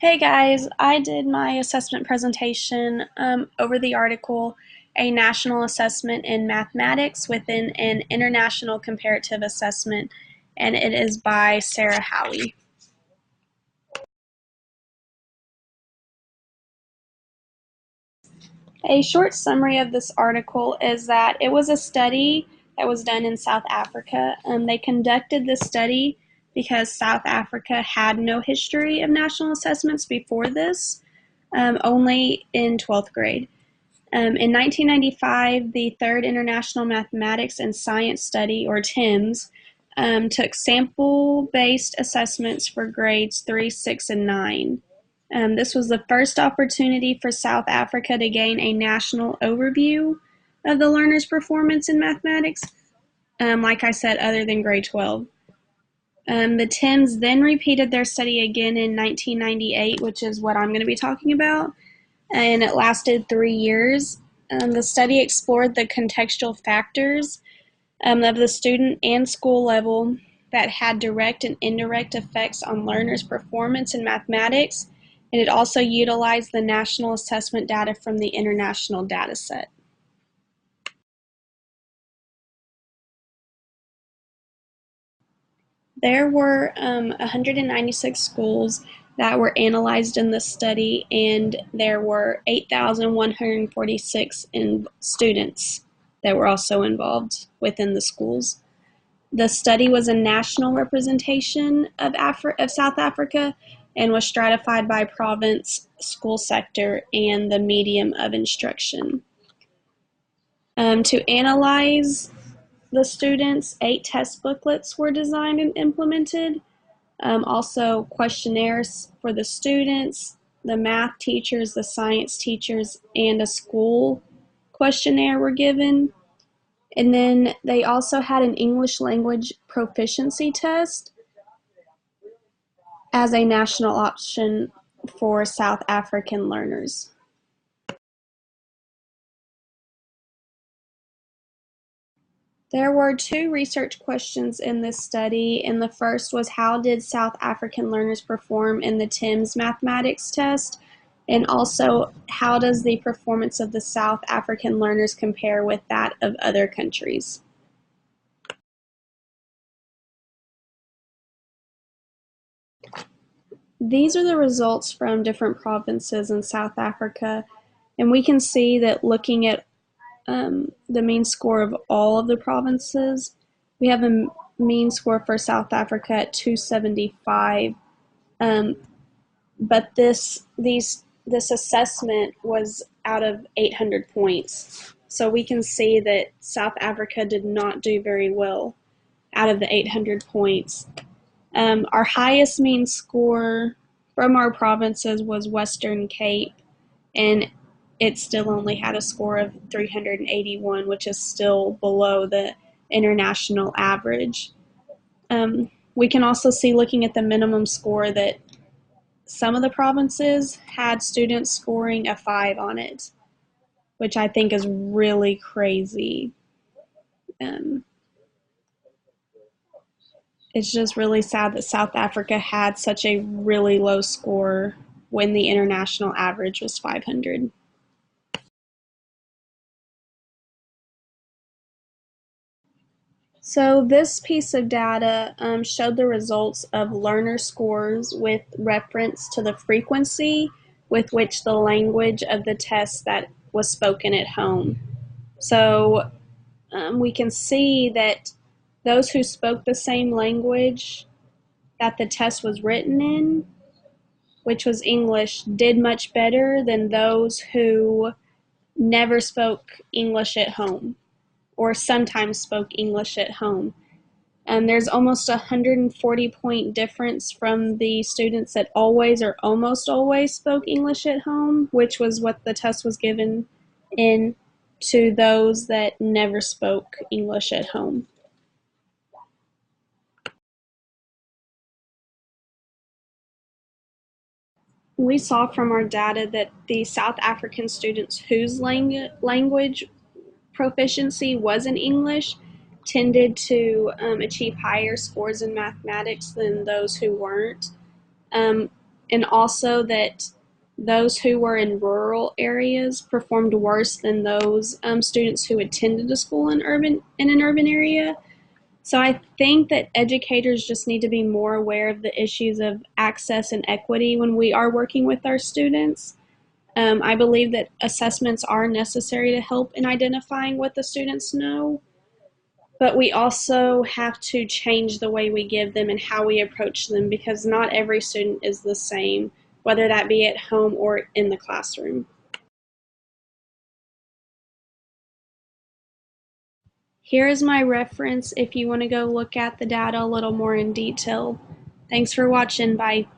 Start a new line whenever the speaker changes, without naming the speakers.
Hey guys, I did my assessment presentation over the article A National Assessment in Mathematics within an International Comparative Assessment, and it is by Sarah Howie. A short summary of this article is that it was a study that was done in South Africa. They conducted this study because South Africa had no history of national assessments before this, only in 12th grade. In 1995, the Third International Mathematics and Science Study, or TIMSS, took sample-based assessments for grades 3, 6, and 9. This was the first opportunity for South Africa to gain a national overview of the learner's performance in mathematics, like I said, other than grade 12. The TIMSS then repeated their study again in 1998, which is what I'm going to be talking about, and it lasted 3 years. The study explored the contextual factors of the student and school level that had direct and indirect effects on learners' performance in mathematics, and it also utilized the national assessment data from the international data set. There were 196 schools that were analyzed in this study, and there were 8,146 students that were also involved within the schools. The study was a national representation of South Africa and was stratified by province, school sector, and the medium of instruction. To analyze the students, 8 test booklets were designed and implemented. Also questionnaires for the students, the math teachers, the science teachers, and a school questionnaire were given. And then they also had an English language proficiency test as a national option for South African learners. There were 2 research questions in this study, and the first was how did South African learners perform in the TIMSS mathematics test, and also how does the performance of the South African learners compare with that of other countries. These are the results from different provinces in South Africa, and we can see that looking at the mean score of all of the provinces, we have a mean score for South Africa at 275, but this assessment was out of 800 points. So we can see that South Africa did not do very well out of the 800 points. Our highest mean score from our provinces was Western Cape, and it still only had a score of 381, which is still below the international average. We can also see, looking at the minimum score, that some of the provinces had students scoring a 5 on it, which I think is really crazy. It's just really sad that South Africa had such a really low score when the international average was 500. So this piece of data showed the results of learner scores with reference to the frequency with which the language of the test that was spoken at home. So we can see that those who spoke the same language that the test was written in, which was English, did much better than those who never spoke English at home or sometimes spoke English at home. And there's almost a 140-point difference from the students that always or almost always spoke English at home, which was what the test was given in, to those that never spoke English at home. We saw from our data that the South African students whose language proficiency was in English tended to achieve higher scores in mathematics than those who weren't. and also that those who were in rural areas performed worse than those students who attended a school in an urban area. So I think that educators just need to be more aware of the issues of access and equity when we are working with our students. I believe that assessments are necessary to help in identifying what the students know, but we also have to change the way we give them and how we approach them because not every student is the same, whether that be at home or in the classroom. Here is my reference if you want to go look at the data a little more in detail. Thanks for watching. Bye.